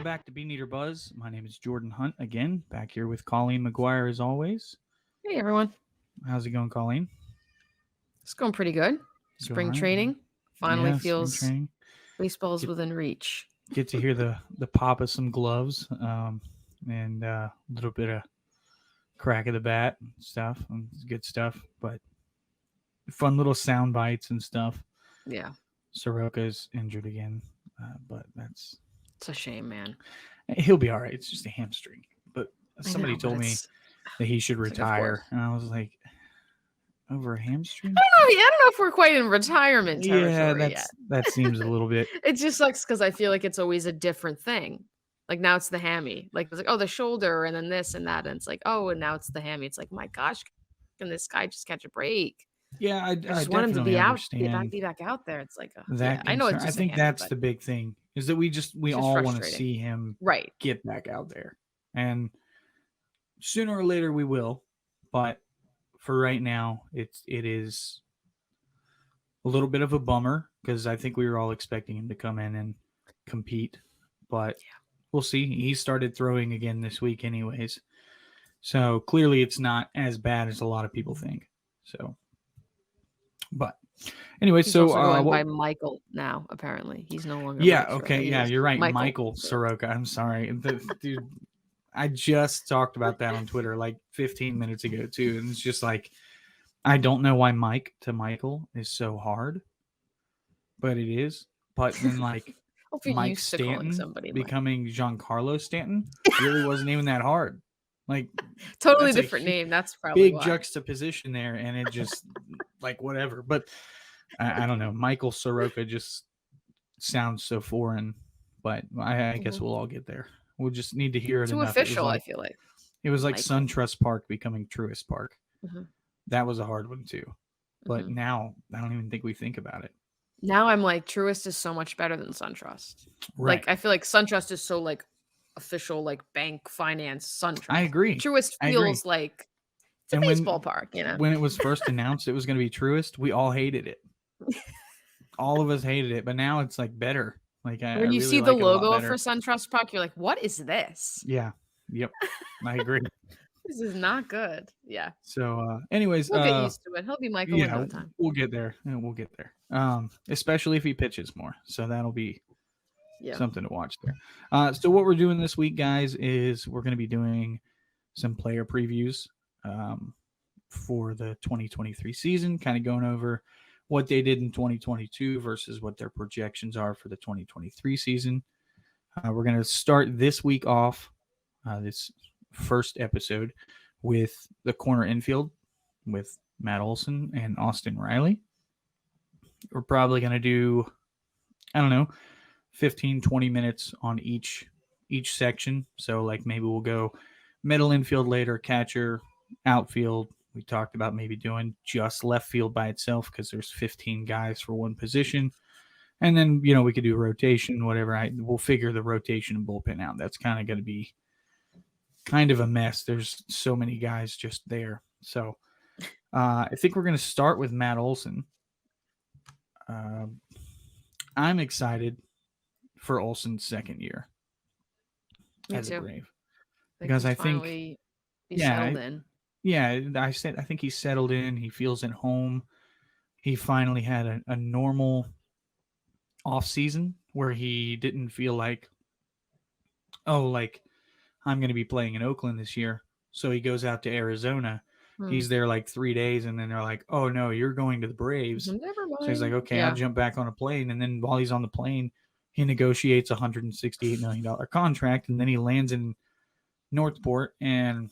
Welcome back to Beaneater Buzz. My name is Jordan Hunt again, back here with Colleen McGuire as always. Hey everyone, How's it going, Colleen? it's going pretty good. Going all Spring right? training finally Yeah, spring feels training. baseball's Get, within reach. get to hear the pop of some gloves and a little bit of crack of the bat and stuff. And it's good stuff, but fun little sound bites and stuff. Yeah, Soroka's injured again, but it's a shame, man. he'll be all right. It's just a hamstring. But I somebody know, but told me that he should it's like, of course. retire, and I was like, over a hamstring? I don't know if we're quite in retirement territory yet. That seems a little bit. It just sucks because I feel like it's always a different thing. Like now it's the hammy. Like it's like, oh, the shoulder, and then this and that, and it's like, oh, and now it's the hammy. It's like, my gosh, can this guy just catch a break? Yeah, I just want him to be understand out, be back out there. It's like, that. I know it's just I think that's the big thing is that we all want to see him get back out there, and sooner or later we will. But for right now, it is a little bit of a bummer because I think we were all expecting him to come in and compete, but we'll see. He started throwing again this week, anyways. So clearly, it's not as bad as a lot of people think. So. But anyway, he's also going by Michael now. Apparently, he's no longer. Yeah. Okay. Yeah, you're right. Michael Soroka. I'm sorry, dude. I just talked about that on Twitter like 15 minutes ago too, and it's just like I don't know why Mike to Michael is so hard, but it is. But then like Mike Stanton becoming Giancarlo Stanton really wasn't even that hard. Like totally different name. That's probably big juxtaposition there, and it just like whatever. But I don't know. Michael Soroka just sounds so foreign, but I guess we'll all get there. We'll just need to hear it. Too enough. Official. I feel like it was like SunTrust Park becoming Truist Park. Mm-hmm. That was a hard one too. But now I don't even think we think about it. Now I'm like Truist is so much better than SunTrust. Right. Like I feel like SunTrust is so like official, like bank finance SunTrust. I agree. Truist feels like it's a baseball park, you know. When it was first announced it was going to be Truist, we all hated it. All of us hated it, but now it's like better. Like when you really see the logo for SunTrust Park, you're like, "What is this?" Yeah. Yep. I agree. This is not good. Yeah. So, anyways, we'll get used to it. He'll be Michael in no time. We'll get there. We'll get there. Especially if he pitches more. So that'll be something to watch there. So what we're doing this week, guys, is we're going to be doing some player previews for the 2023 season, kind of going over what they did in 2022 versus what their projections are for the 2023 season. We're going to start this week off, this first episode, with the corner infield with Matt Olson and Austin Riley. We're probably going to do, 15, 20 minutes on each section. So like maybe we'll go middle infield later, catcher, outfield. We talked about maybe doing just left field by itself because there's 15 guys for one position. And then, we could do rotation, whatever. We'll figure the rotation and bullpen out. That's kind of going to be kind of a mess. There's so many guys just there. So I think we're going to start with Matt Olson. I'm excited for Olson's second year as a Brave. Because I think settled in. Yeah, I think he's settled in. He feels at home. He finally had a normal off season where he didn't feel like, I'm going to be playing in Oakland this year. So he goes out to Arizona. He's there like 3 days, and then they're like, "Oh no, you're going to the Braves." Never mind. So he's like, "Okay, I'll jump back on a plane." And then while he's on the plane, he negotiates a $168 million contract, and then he lands in Northport, and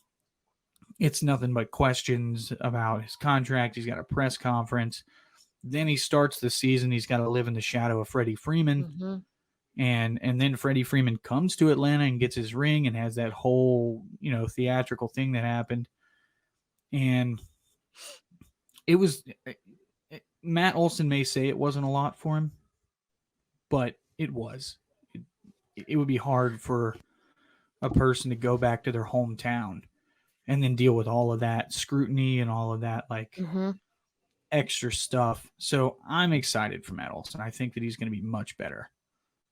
it's nothing but questions about his contract. He's got a press conference. Then he starts the season. He's got to live in the shadow of Freddie Freeman. Mm-hmm. And then Freddie Freeman comes to Atlanta and gets his ring and has that whole, theatrical thing that happened. And it was Matt Olson may say it wasn't a lot for him, but it was. It would be hard for a person to go back to their hometown and then deal with all of that scrutiny and all of that extra stuff. So I'm excited for Matt Olson. I think that he's going to be much better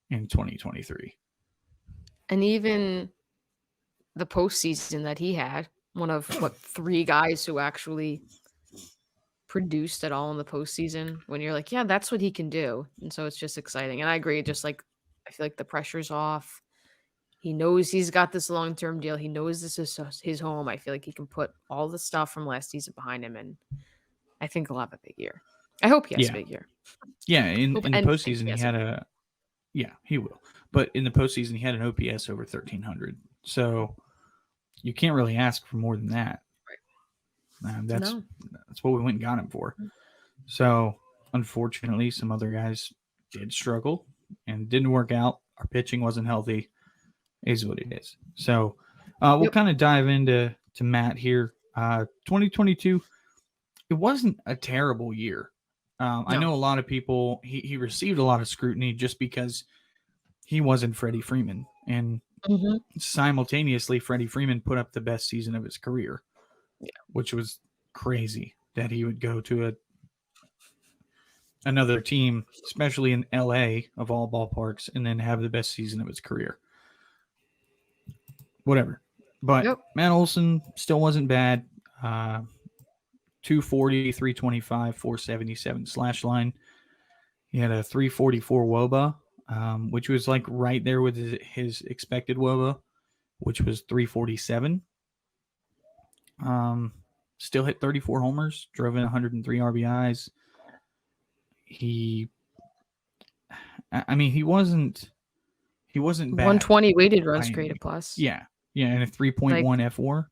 in 2023. And even the postseason that he had, one of 3 guys who actually produced at all in the postseason, when you're like, yeah, that's what he can do. And so it's just exciting. And I agree, just like I feel like the pressure's off. He knows he's got this long-term deal. He knows this is his home. I feel like he can put all the stuff from last season behind him, and I think he'll have a big year. I hope he has a big year. Yeah, in the postseason he will. But in the postseason he had an OPS over 1,300. So you can't really ask for more than that. Right. That's what we went and got him for. So unfortunately, some other guys did struggle and didn't work out. Our pitching wasn't healthy. Is what it is. So we'll kind of dive into Matt here. 2022, it wasn't a terrible year. No. I know a lot of people, he received a lot of scrutiny just because he wasn't Freddie Freeman. And simultaneously, Freddie Freeman put up the best season of his career, which was crazy that he would go to another team, especially in LA of all ballparks, and then have the best season of his career. Whatever. But Matt Olson still wasn't bad. 240, 325, 477 slash line. He had a 344 WOBA, which was like right there with his expected WOBA, which was 347. Still hit 34 homers, drove in 103 RBIs. He wasn't bad. 120 weighted runs created plus. Yeah, and a 3.1 F4.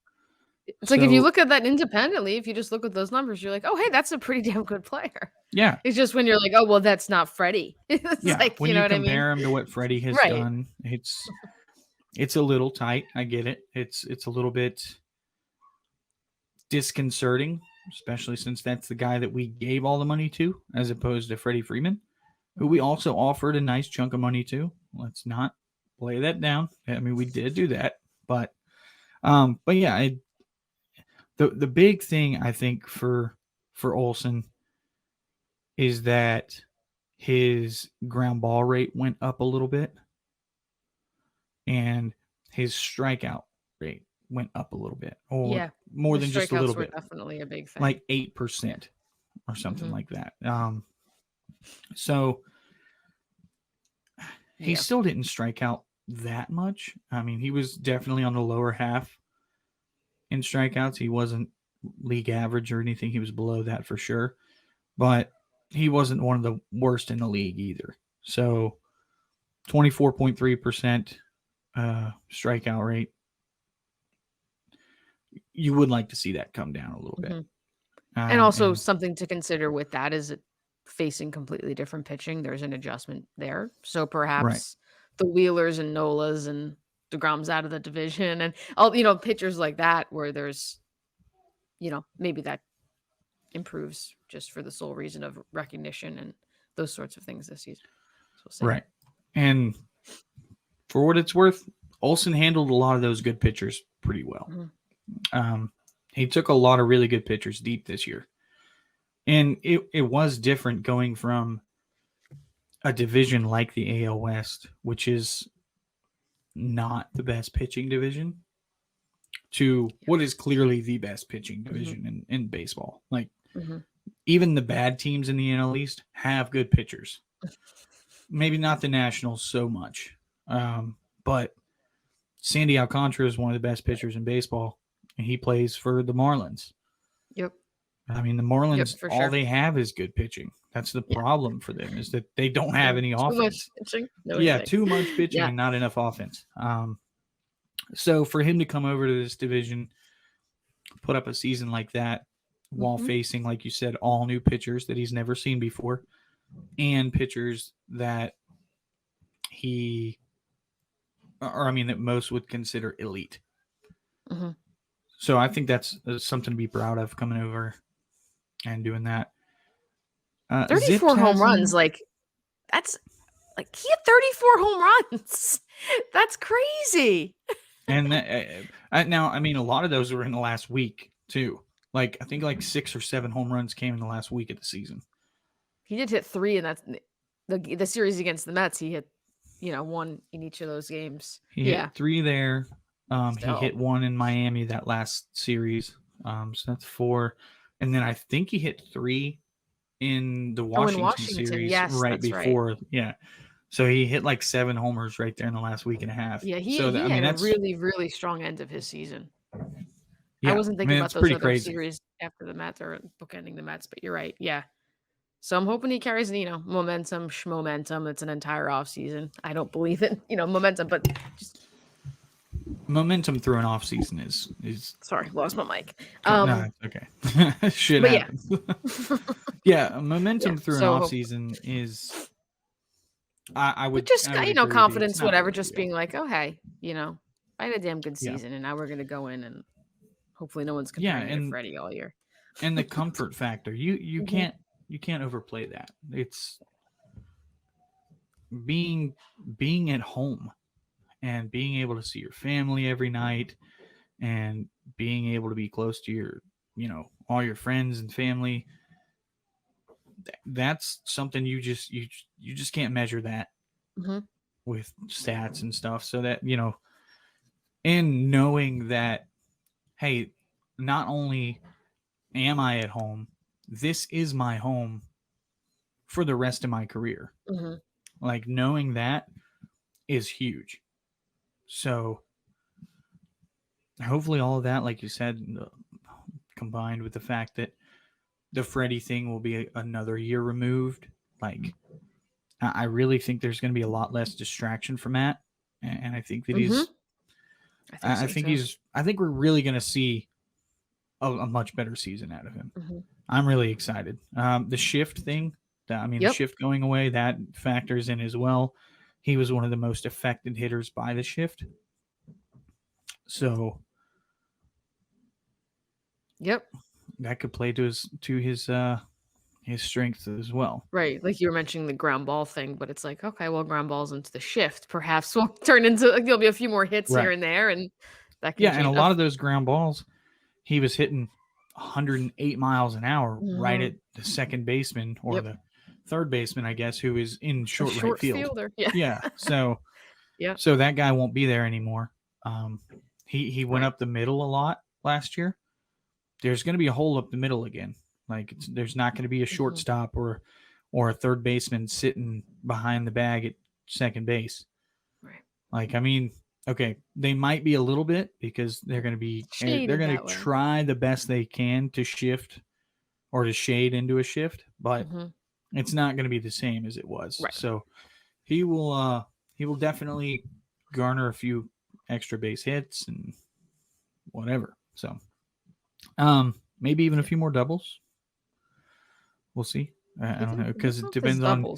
It's like if you look at that independently, if you just look at those numbers, you're like, oh, hey, that's a pretty damn good player. Yeah. It's just when you're like, oh, well, that's not Freddie. It's like, when you compare him to what Freddie has done, it's a little tight. I get it. It's a little bit disconcerting, especially since that's the guy that we gave all the money to, as opposed to Freddie Freeman, who we also offered a nice chunk of money to. Let's not play that down. I mean, we did do that, but yeah, the big thing I think for Olson is that his ground ball rate went up a little bit, and his strikeout rate went up a little bit, or more than just a little bit. Definitely a big thing, like 8% or something like that. So he still didn't strike out that much. I mean, he was definitely on the lower half in strikeouts. He wasn't league average or anything. He was below that for sure, but he wasn't one of the worst in the league either. So 24.3% strikeout rate. You would like to see that come down a little bit. And also something to consider with that is it facing completely different pitching. There's an adjustment there. So perhaps the Wheelers and Nolas and DeGrom's out of the division and all, pitchers like that where there's, maybe that improves just for the sole reason of recognition and those sorts of things this season. So right. And for what it's worth, Olson handled a lot of those good pitchers pretty well. He took a lot of really good pitchers deep this year. And it was different going from a division like the AL West, which is not the best pitching division, to what is clearly the best pitching division in baseball. Like, even the bad teams in the NL East have good pitchers. Maybe not the Nationals so much. But Sandy Alcantara is one of the best pitchers in baseball, and he plays for the Marlins. Yep. I mean, the Marlins, all they have is good pitching. That's the problem for them, is that they don't have any offense. Too much pitching. Too much pitching and not enough offense. So for him to come over to this division, put up a season like that while facing, like you said, all new pitchers that he's never seen before, and pitchers that that most would consider elite. So I think that's something to be proud of, coming over and doing that. 34 home runs, that's like he had 34 home runs. That's crazy. And now, I mean, a lot of those were in the last week too. Like, I think 6 or 7 home runs came in the last week of the season. He did hit 3, and that's the series against the Mets. He hit one in each of those games. He hit 3 there. He Still. hit 1 in Miami that last series. So that's 4. And then I think he hit 3 in the Washington series yes, right that's before. right. Yeah. So he hit like 7 homers right there in the last week and a half. Yeah, he I had a really, really strong end of his season. Yeah, I wasn't thinking about it's those pretty other crazy. series after the Mets or bookending the Mets, but you're right. Yeah. So I'm hoping he carries, momentum, schmomentum. It's an entire off season. I don't believe in, momentum, but just momentum through an off season is sorry, lost my mic. no, it's okay. Shit happens. Yeah, momentum through an off season is I would just I would agree confidence, whatever, just being like, oh hey, I had a damn good season, and now we're gonna go in and hopefully no one's comparing me to Freddie all year. And the comfort factor, you can't overplay that. It's being at home and being able to see your family every night and being able to be close to your all your friends and family. That's something you just can't measure that with stats and stuff. So that and knowing that, hey, not only am I at home, this is my home for the rest of my career. Like, knowing that is huge. So hopefully all of that, like you said, combined with the fact that the Freddie thing will be another year removed, like, I really think there's going to be a lot less distraction from that. And I think that he's I think we're really going to see a much better season out of him. I'm really excited. The shift thing, the shift going away, that factors in as well. He was one of the most affected hitters by the shift. So, that could play to his strength as well. Right, like you were mentioning the ground ball thing, but it's like, okay, well, ground balls into the shift perhaps will turn into there'll be a few more hits here and there, and that can change. And a lot of those ground balls, he was hitting 108 miles an hour right at the second baseman or the third baseman, I guess, who is in short right field. Fielder. So so that guy won't be there anymore. He went up the middle a lot last year. There's going to be a hole up the middle again. Like, there's not going to be a shortstop or a third baseman sitting behind the bag at second base. Right. Like, I mean, okay, they might be a little bit because they're going to be they're going to try the best they can to shift or to shade into a shift, but it's not going to be the same as it was. Right. So he will definitely garner a few extra base hits and whatever. So maybe even a few more doubles. We'll see. I don't know, because it depends on,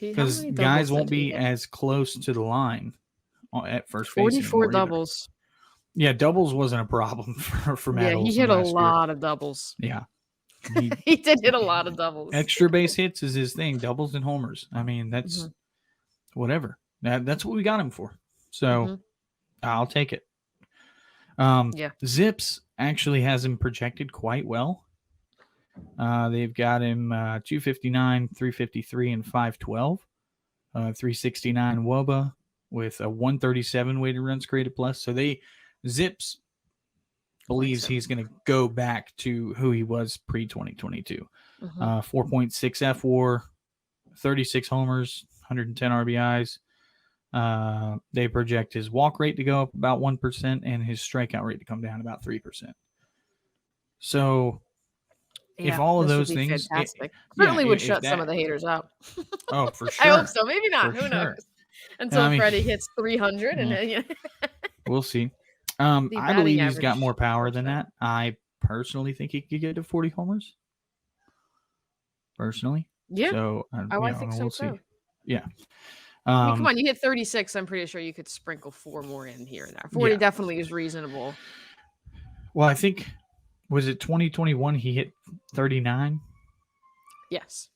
because guys won't be as close to the line at first base. 44 doubles. Yeah, doubles wasn't a problem for Matt Olson. He hit a lot of doubles. Yeah. He did hit a lot of doubles. Extra base hits is his thing, doubles and homers. I mean, that's whatever. That's what we got him for. So I'll take it. Zips actually has him projected quite well. They've got him 259, 353, and 512. 369 WOBA with a 137 weighted runs created plus. So Zips believes he's going to go back to who he was pre-2022. 4.6 FWAR, 36 homers, 110 RBIs. They project his walk rate to go up about 1% and his strikeout rate to come down about 3%. So if all of those things, certainly would shut some of the haters up. Oh, for sure. I hope so. Maybe not. Who knows? Until Freddie hits 300, and then we'll see. I believe he's got more power than that. I personally think he could get to 40 homers. Personally, So I think so. We'll see. Yeah. I mean, come on, you hit 36. I'm pretty sure you could sprinkle 4 more in here and there. 40 definitely is reasonable. Well, I think, was it 2021 he hit 39? Yes.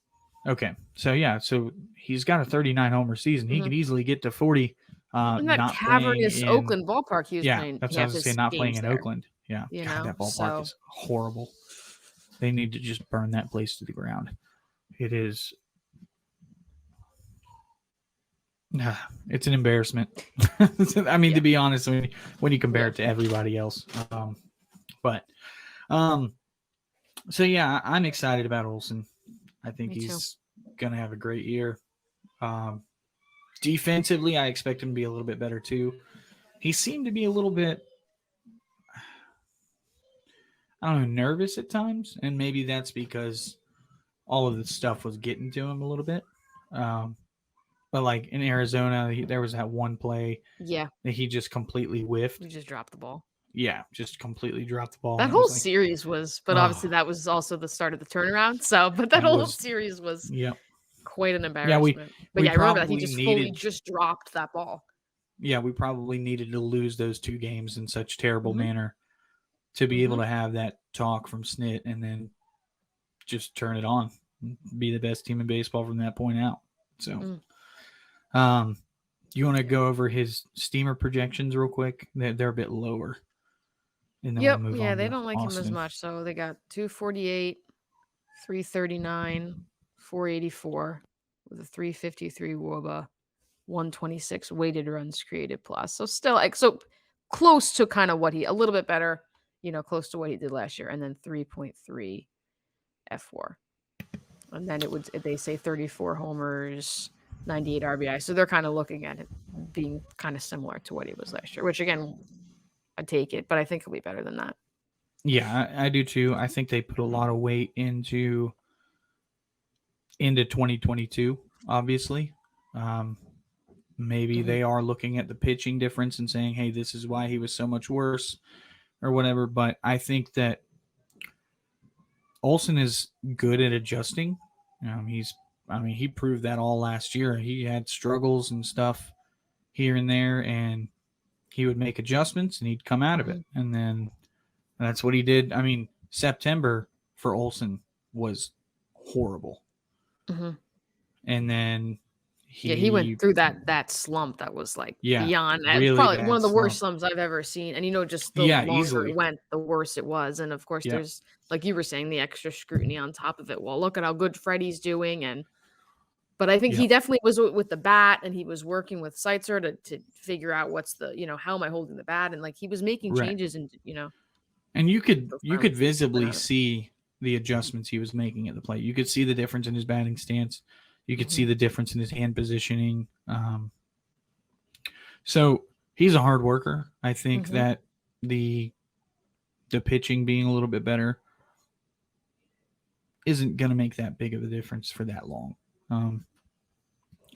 Okay. So he's got a 39 homer season. He could easily get to 40. In that cavernous Oakland ballpark he was playing. That's what I was going to say, not playing in Oakland. Yeah. God, that ballpark is horrible. They need to just burn that place to the ground. It is. It's an embarrassment. I mean, to be honest, when you compare it to everybody else. So yeah, I'm excited about Olsen. I think he's gonna have a great year. Defensively, I expect him to be a little bit better too. He seemed to be a little bit, I don't know, nervous at times, and maybe that's because all of the stuff was getting to him a little bit. But like in Arizona, there was that one play that he just completely whiffed. He just dropped the ball. Yeah, just completely dropped the ball. That whole series was, but obviously that was also the start of the turnaround. So, but that whole series was quite an embarrassment. I remember that he just fully just dropped that ball. Yeah, we probably needed to lose those 2 games in such terrible manner to be able to have that talk from Snit and then just turn it on, be the best team in baseball from that point out. So, you want to go over his steamer projections real quick? They're a bit lower. And then we'll move on they don't like Austin. Him as much. So they got 248, 339, 484 with a 353 WOBA, 126 weighted runs created plus. So still so close to kind of what a little bit better, close to what he did last year. And then 3.3 F4. And then they say 34 homers, 98 RBI. So they're kind of looking at it being kind of similar to what he was last year, which again, I'd take it, but I think it'll be better than that. Yeah, I do too. I think they put a lot of weight into 2022, obviously. Maybe they are looking at the pitching difference and saying, hey, this is why he was so much worse or whatever. But I think that Olsen is good at adjusting. He proved that all last year. He had struggles and stuff here and there, and he would make adjustments and he'd come out of it. And then that's what he did. I mean, September for Olsen was horrible. And then he went through that slump that was like beyond really probably one of the worst slumps I've ever seen. And just the longer easily. It went, the worse it was. And of course there's, like you were saying, the extra scrutiny on top of it. Well, look at how good Freddie's doing. But I think he definitely was with the bat, and he was working with Seitzer to figure out what's the, how am I holding the bat? And like he was making changes and, And you could visibly see the adjustments he was making at the plate. You could see the difference in his batting stance. You could see the difference in his hand positioning. So he's a hard worker. I think that the pitching being a little bit better isn't going to make that big of a difference for that long.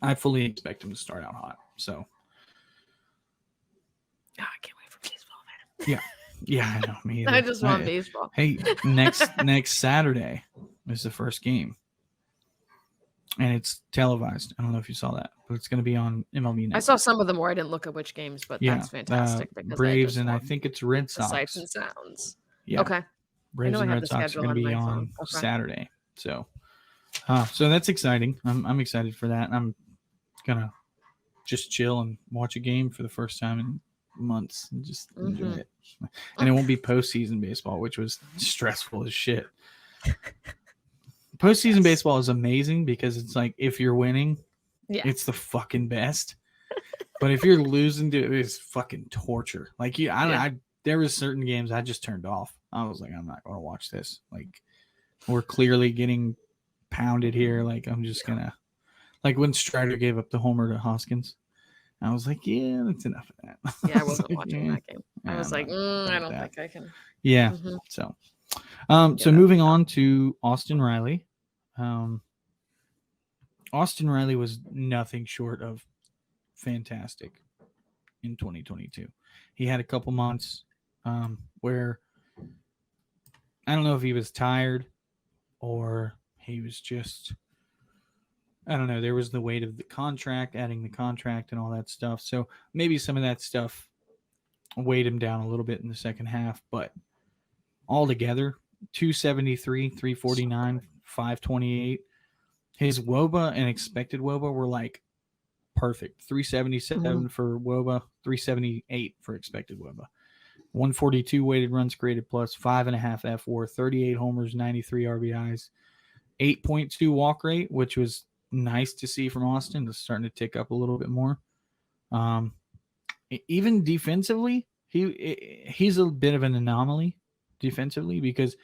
I fully expect him to start out hot. So I can't wait for baseball, man. Yeah, I know. Me either. I just want baseball. Hey, next Saturday is the first game, and it's televised. I don't know if you saw that, but it's going to be on MLB Network. I saw some of them where I didn't look at which games, but that's fantastic. Braves and I think it's Red Sox. Sights and sounds. Yeah. Okay. Braves and Red Sox are going to be on Saturday. So that's exciting. I'm excited for that. I'm gonna just chill and watch a game for the first time in months and just enjoy it. And it won't be postseason baseball, which was stressful as shit. Postseason baseball is amazing because it's like if you're winning, it's the fucking best. But if you're losing, dude, it's fucking torture. Like there was certain games I just turned off. I was like, I'm not going to watch this. Like we're clearly getting pounded here. Like I'm just gonna, like when Strider gave up the homer to Hoskins, I was like, yeah, that's enough of that. Yeah, I wasn't watching that game. I was like, I don't think I can. Yeah. So moving on to Austin Riley. Austin Riley was nothing short of fantastic in 2022. He had a couple months where I don't know if he was tired or he was just, I don't know, there was the weight of the contract, adding the contract and all that stuff. So maybe some of that stuff weighed him down a little bit in the second half, but altogether, 273, 349, 528. His WOBA and expected WOBA were like perfect. 377 for WOBA, 378 for expected WOBA. 142 weighted runs created plus, 5.5 F4, 38 homers, 93 RBIs, 8.2 walk rate, which was nice to see from Austin. It's starting to tick up a little bit more. Even defensively, he's a bit of an anomaly defensively because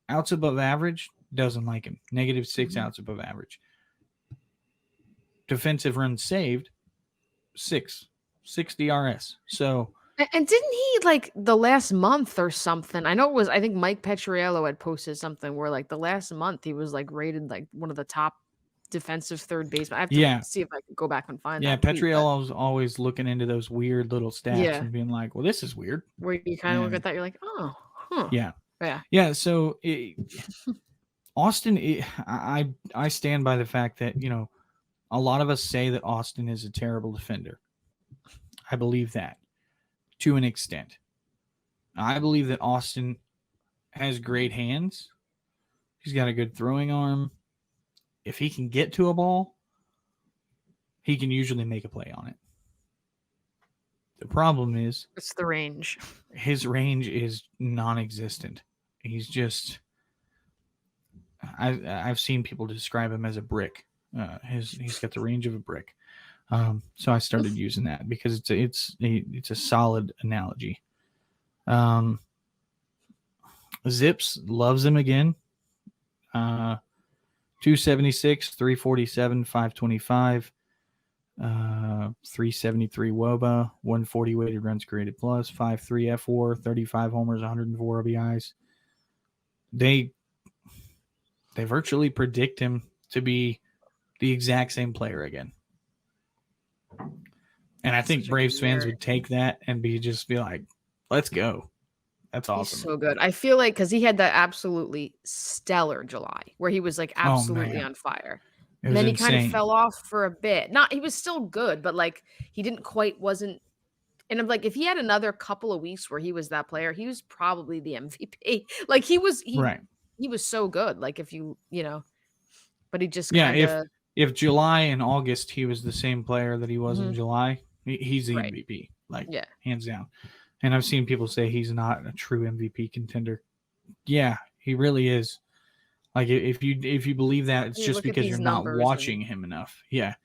outs above average doesn't like him. -6 outs above average. Defensive runs saved, 6 DRS. So, and didn't he like the last month or something? I know it was. I think Mike Petriello had posted something where like the last month he was like rated like one of the top defensive third baseman. I have to see if I can go back and find that. Petriello's always looking into those weird little stats and being like, "Well, this is weird." Where you kind of look at that, you're like, "Oh, huh." Yeah. So Austin, I stand by the fact that a lot of us say that Austin is a terrible defender. I believe that to an extent. I believe that Austin has great hands. He's got a good throwing arm. If he can get to a ball, he can usually make a play on it. The problem is it's the range. His range is non-existent. He's just I've seen people describe him as a brick. He's got the range of a brick. So I started using that because it's a solid analogy. Zips loves him again. 276, 347, 525, 373 WOBA, 140 weighted runs created plus, 5.3 F4, 35 homers, 104 RBIs. They virtually predict him to be the exact same player again. And I think Braves fans would take that and be like, let's go. That's awesome. He's so good. I feel like because he had that absolutely stellar July where he was like absolutely on fire. And then he kind of fell off for a bit. He was still good, but like he wasn't. And I'm like, if he had another couple of weeks where he was that player, he was probably the MVP. Like he was so good. Like if but he just if July and August he was the same player that he was in July, he's the MVP. Hands down. And I've seen people say he's not a true MVP contender. Yeah, he really is. Like if you believe that, it's just because you're not watching him enough. Yeah.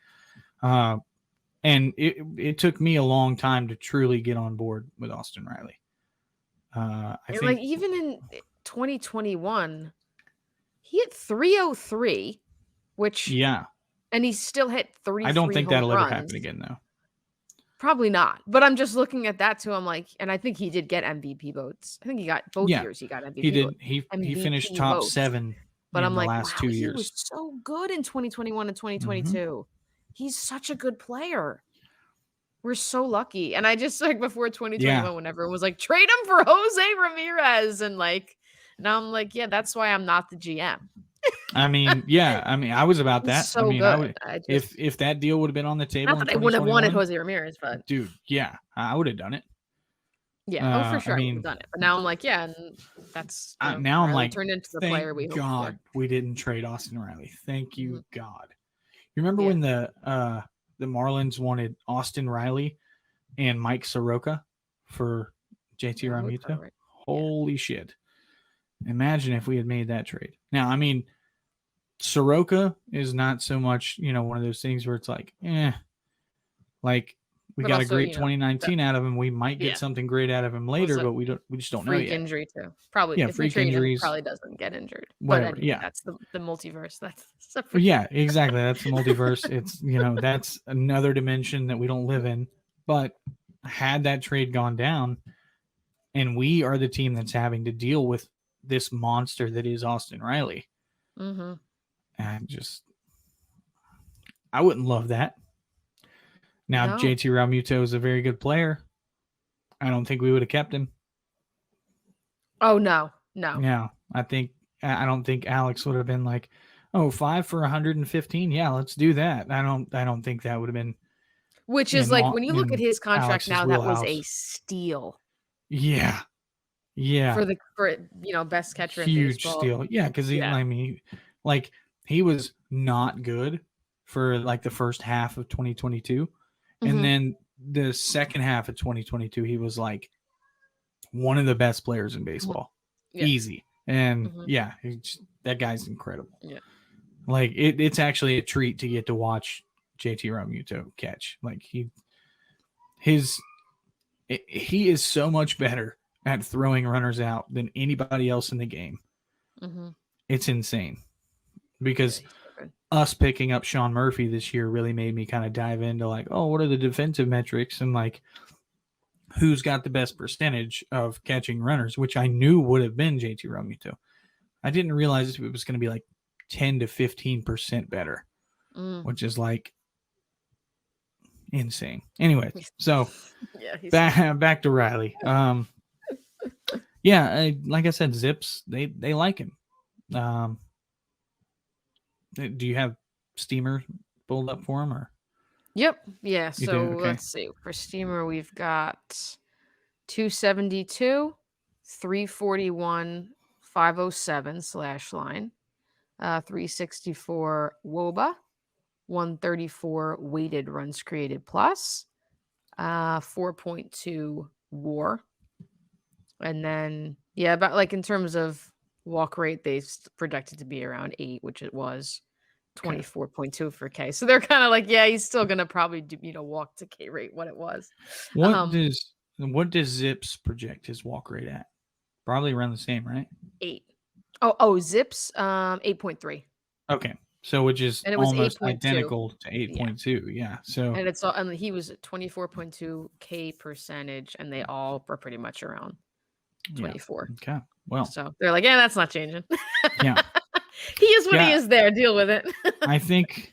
And it took me a long time to truly get on board with Austin Riley. I think like even in 2021, he hit 303, which and he still hit 33. I don't think that'll runs. ever happen again, though. Probably not. But I'm just looking at that too. I'm like, and I think he did get MVP votes. I think he got both years. He got MVP. He did. Votes. He finished top 7. But I'm like, last 2 years. He was so good in 2021 and 2022. He's such a good player. We're so lucky. And I just like before 2021, when everyone was like, trade him for Jose Ramirez, and now I'm like, yeah, that's why I'm not the GM. I mean, I was about that. So good. If that deal would have been on the table, not that I wouldn't have wanted Jose Ramirez, but dude, I would have done it. Yeah, for sure, I would have done it. But now I'm like, and that's now I'm like, turned into the player we God we didn't trade Austin Riley. Thank you, God. You remember when the Marlins wanted Austin Riley and Mike Soroka for JT Realmuto? Right. Holy shit! Imagine if we had made that trade. Now, I mean, Soroka is not so much, one of those things where it's like, like we got a great 2019 out of him. We might get something great out of him later, but we just don't know yet. Freak injury too, probably. Yeah, freak injuries. Probably doesn't get injured. Whatever. But anyway, that's the multiverse. That's yeah, exactly. That's the multiverse. It's that's another dimension that we don't live in. But had that trade gone down, and we are the team that's having to deal with this monster that is Austin Riley. And I wouldn't love that. Now, JT Realmuto is a very good player. I don't think we would have kept him. Oh, no. Yeah, I don't think Alex would have been like, 5 for 115. Yeah, let's do that. I don't think that would have been. Which is like when you look at his contract now, that was a steal. Yeah. For best catcher in huge baseball. Steal. Yeah, because he was not good for like the first half of 2022. And then the second half of 2022, he was like one of the best players in baseball. Easy. And that guy's incredible. Yeah. Like it's actually a treat to get to watch JT Realmuto catch. Like he is so much better at throwing runners out than anybody else in the game. Mm-hmm. It's insane because us picking up Sean Murphy this year really made me kind of dive into like, oh, what are the defensive metrics and like who's got the best percentage of catching runners, which I knew would have been JT Realmuto. I didn't realize it was going to be like 10 to 15% better, which is like insane. Anyway, so back to Riley. Yeah, like I said, Zips, they like him. Do you have Steamer pulled up for him or? Yep. Yeah. You So do? Okay. let's see. For Steamer, we've got 272, 341, 507/line, 364 WOBA, 134 weighted runs created plus, 4.2 WAR, and then about like in terms of walk rate, they projected to be around 8, which it was. 24.2 for K. So they're kind of like, yeah, he's still gonna probably do, walk to K rate what it was. What does Zips project his walk rate at? Probably around the same, right? 8. Oh, Zips 8.3. Okay. So which is almost identical to 8.2. Yeah. So and it's all, and he was at 24.2 K percentage, and they all were pretty much around 24. Yeah. Okay. Well, so they're like, yeah, that's not changing. Yeah. He is what he is there. Deal with it. I think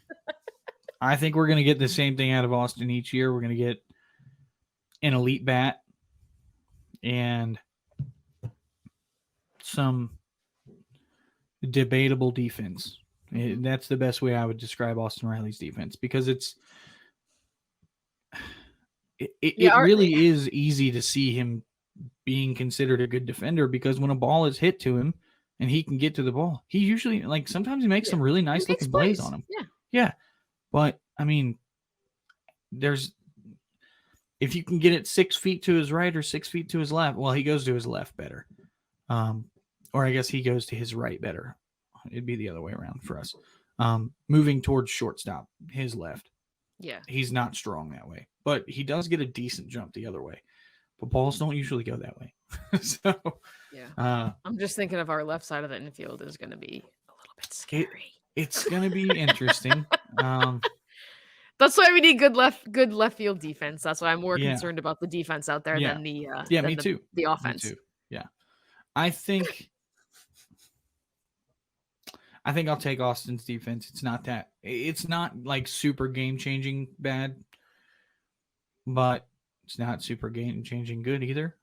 we're going to get the same thing out of Austin each year. We're going to get an elite bat and some debatable defense. That's the best way I would describe Austin Riley's defense because it really is easy to see him being considered a good defender because when a ball is hit to him and he can get to the ball, he usually sometimes he makes some really nice looking plays on him. Yeah. But I mean, if you can get it 6 feet to his right or 6 feet to his left, well, he goes to his left better. Or I guess he goes to his right better. It'd be the other way around for us. Moving towards shortstop, his left. Yeah. He's not strong that way, but he does get a decent jump the other way. But balls don't usually go that way. So, I'm just thinking of our left side of the infield is going to be a little bit scary. It's going to be interesting. That's why we need good left field defense. That's why I'm more concerned about the defense out there than the me too. The offense. Me too. Yeah. I think I'll take Austin's defense. It's not like super game changing bad, but it's not super game changing good either.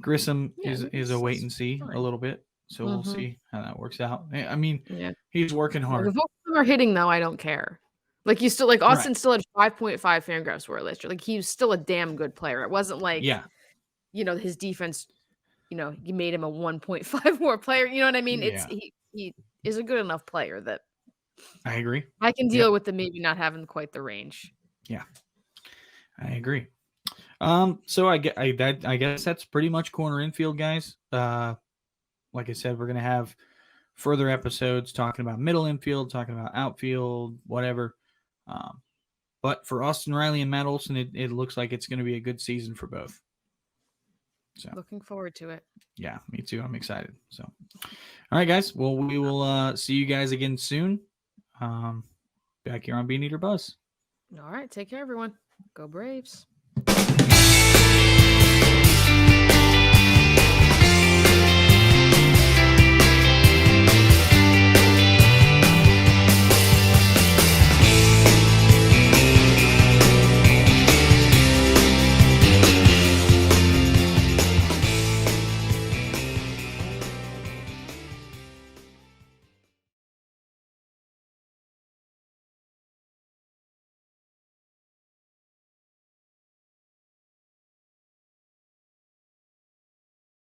Grissom is a wait and see a little bit. So we'll see how that works out. I mean, he's working hard. If both of them are hitting though, I don't care. Like you still Austin still had 5.5 Fangraphs WAR last year. Like he was still a damn good player. It wasn't like his defense, you made him a 1.5 WAR player. You know what I mean? It's he is a good enough player that I agree. I can deal with the maybe not having quite the range. Yeah, I agree. So I guess that's pretty much corner infield, guys. Like I said, we're gonna have further episodes talking about middle infield, talking about outfield, whatever. But for Austin Riley and Matt Olson, it looks like it's going to be a good season for both. So looking forward to it. Yeah, me too. I'm excited. So, all right, guys. Well, we will see you guys again soon. Back here on Beaneater Buzz. All right. Take care, everyone. Go Braves.